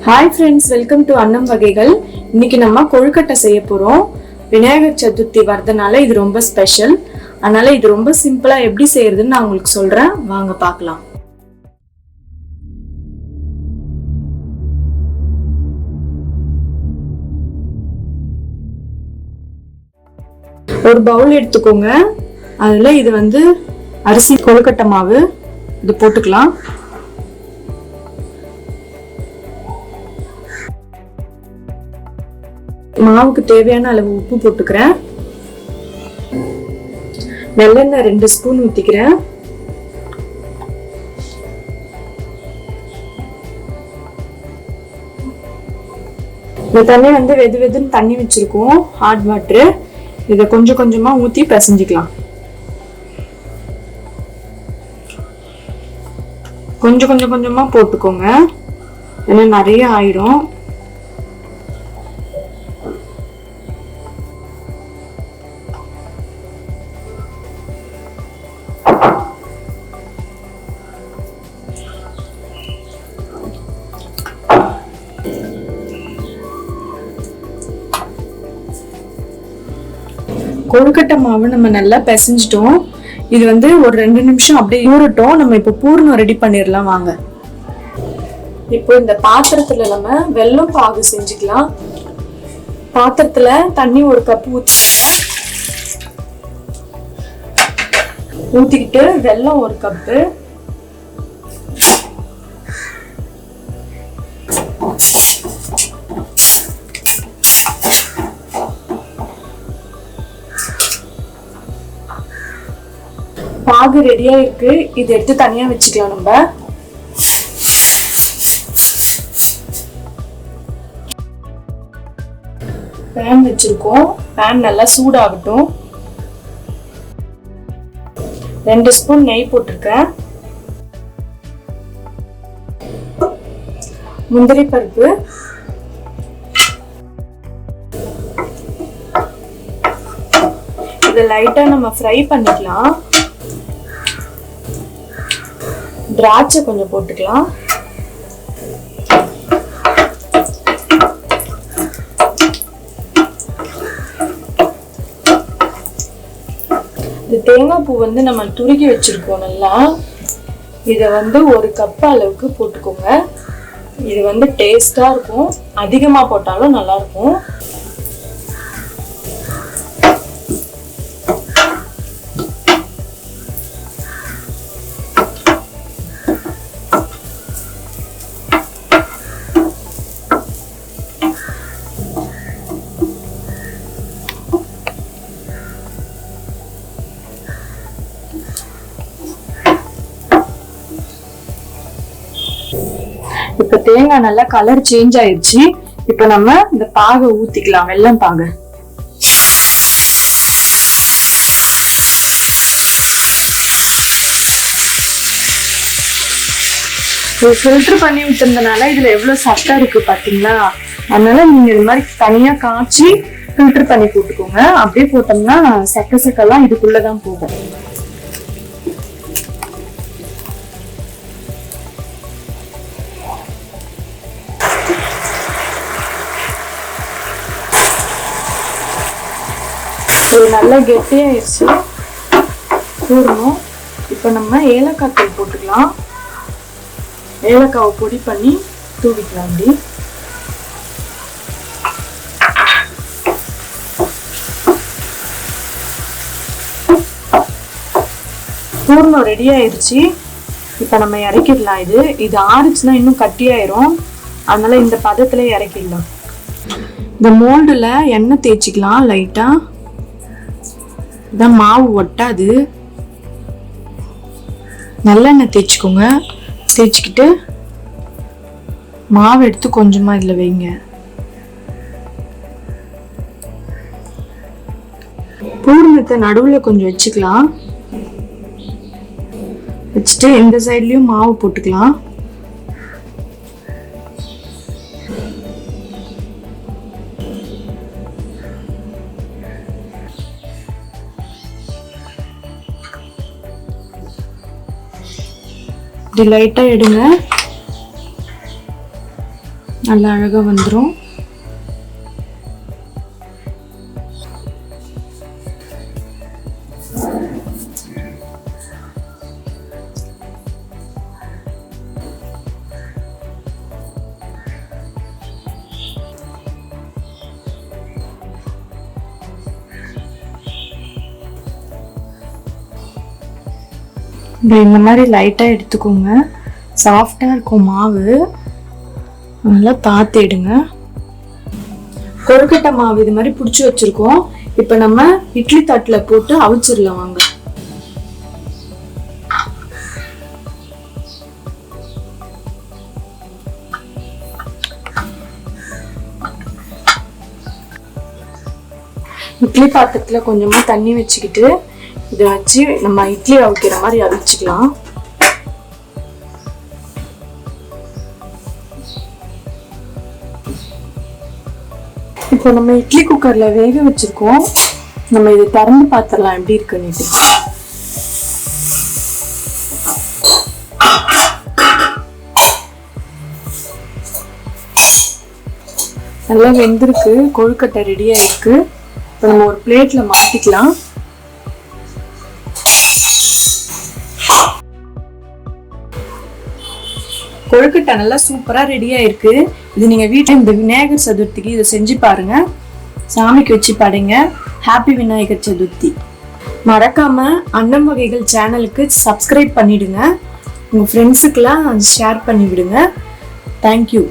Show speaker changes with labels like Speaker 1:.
Speaker 1: Hi friends, welcome to Annam Vagaigal. இன்னைக்கு நம்ம கொழுக்கட்டை செய்ய போறோம். விநாயகர் சதுர்த்தி வரதுனால இது ரொம்ப ஸ்பெஷல். அதனால இது ரொம்ப சிம்பிளா எப்படி செய்யறதுன்னு நான் உங்களுக்கு சொல்றேன். வாங்க பார்க்கலாம். ஒரு பவுல் எடுத்துக்கோங்க. அதுல இது அரிசி கொழுக்கட்டை மாவு இது போட்டுக்கலாம். மாவுக்கு தேவையான அளவு உப்பு போட்டுக்கிறேன். நல்லெண்ணெய் 2 ஸ்பூன் ஊத்திக்கிறேன். இந்த தண்ணி வெது வெதுன்னு தண்ணி வச்சிருக்கோம், ஹாட் வாட்டர். இதை கொஞ்சம் கொஞ்சமா ஊத்தி பிசைஞ்சிக்கலாம். கொஞ்சம் கொஞ்சமா போட்டுக்கோங்க, ஏன்னா நிறைய ஆயிடும். கொழுக்கட்டை மாவு நம்ம நல்லா பிசைஞ்சிட்டோம். இது ஒரு 2 நிமிஷம் அப்படியே ஊறட்டும். நம்ம இப்போ பூரணம் ரெடி பண்ணிடலாம் வாங்க. இப்போ இந்த பாத்திரத்துல நம்ம வெல்லம் பாகு செஞ்சுக்கலாம். பாத்திரத்துல தண்ணி 1 கப் ஊத்திக்கிட்டு வெல்லம் 1 கப்பு, பாகு ரெடியா இருக்கு. இது எடுத்து தனியா வச்சுக்கலாம். நம்ம பேன் வச்சிருக்கோம். பேன் நல்லா சூடாகட்டும். 2 ஸ்பூன் நெய் போட்டிருக்கேன். முந்திரி பருப்பு, இதை லைட்டா நம்ம ஃப்ரை பண்ணிக்கலாம். திராட்சை கொஞ்சம் போட்டுக்கலாம். இந்த தேங்காய் பூ நம்ம துருகி வச்சிருக்கோம் நல்லா. இதை 1 கப் அளவுக்கு போட்டுக்கோங்க. இது டேஸ்டா இருக்கும். அதிகமா போட்டாலும் நல்லா இருக்கும். இப்ப தேங்காய் நல்லா கலர் சேஞ்ச் ஆயிடுச்சு. இப்ப நம்ம இந்த பாகை ஊத்திக்கலாம், வெல்லம் பாகை. ஃபில்டர் பண்ணி விட்டுறதுனால இதுல எவ்வளவு சத்தம் இருக்கு பாத்தீங்களா? அதனால நீங்க இது மாதிரி தனியா காய்ச்சி ஃபில்டர் பண்ணி போட்டுக்கோங்க. அப்படியே போட்டோம்னா சக்கெல்லாம் இதுக்குள்ளதான் போகும். இது நல்லா கெட்டியாயிடுச்சு பூரணம். இப்போ நம்ம ஏலக்காய் தூள் போட்டுக்கலாம். ஏலக்காவை பொடி பண்ணி தூவிக்கலாம். அப்படி பூரணம் ரெடி ஆயிடுச்சு. இப்போ நம்ம இறக்கிடலாம். இது ஆறுச்சுன்னா இன்னும் கட்டியாயிரும். அதனால இந்த பதத்துல இறக்கிடலாம். இந்த மோல்டுல எண்ணெய் தேய்ச்சிக்கலாம் லைட்டா. இதான் மாவு ஒட்டாது. நல்லெண்ணெய் தேய்ச்சிக்கோங்க. தேய்ச்சிக்கிட்டு மாவு எடுத்து கொஞ்சமா இதுல வைங்க. பூரணத்தை நடுவுல கொஞ்சம் வச்சுக்கலாம். வச்சுட்டு இந்த சைட்லயும் மாவு போட்டுக்கலாம். இப்படி லைட்டா எடுங்க. நல்லா அழகாக வந்துடும். இந்த மாதிரி லைட்டாக எடுத்துக்கோங்க. சாஃப்டாக இருக்கும் மாவு, நல்லா பார்த்து எடுங்க. கொழுக்கட்டை மாவு இது மாதிரி பிடிச்சி வச்சிருக்கோம். இப்போ நம்ம இட்லி தட்டில் போட்டு அவிச்சிடலாம் வாங்க. இட்லி பாத்திரத்தில் கொஞ்சமாக தண்ணி வச்சுக்கிட்டு இதை வச்சு நம்ம இட்லி அவிக்கிற மாதிரி அவிச்சுக்கலாம். இப்போ நம்ம இட்லி குக்கர்ல வேக வச்சிருக்கோம். நம்ம இதை திறந்து பார்த்துடலாம் எப்படி இருக்குன்னு. நல்லா வெந்திருக்கு, கொழுக்கட்டை ரெடியா இருக்கு. இப்போ நம்ம ஒரு பிளேட்ல மாத்திக்கலாம். கொழுக்கட்டை நல்லா சூப்பரா ரெடியா இருக்கு. இது நீங்க வீட்டுல இந்த விநாயகர் சதுர்த்திக்கு இதை செஞ்சு பாருங்க, சாமிக்கு வச்சு படைங்க. ஹாப்பி விநாயகர் சதுர்த்தி. மறக்காம அன்னம் வகைகள் சேனலுக்கு சப்ஸ்கிரைப் பண்ணிடுங்க. உங்க ஃப்ரெண்ட்ஸுக்கெல்லாம் ஷேர் பண்ணி விடுங்க. தேங்க்யூ.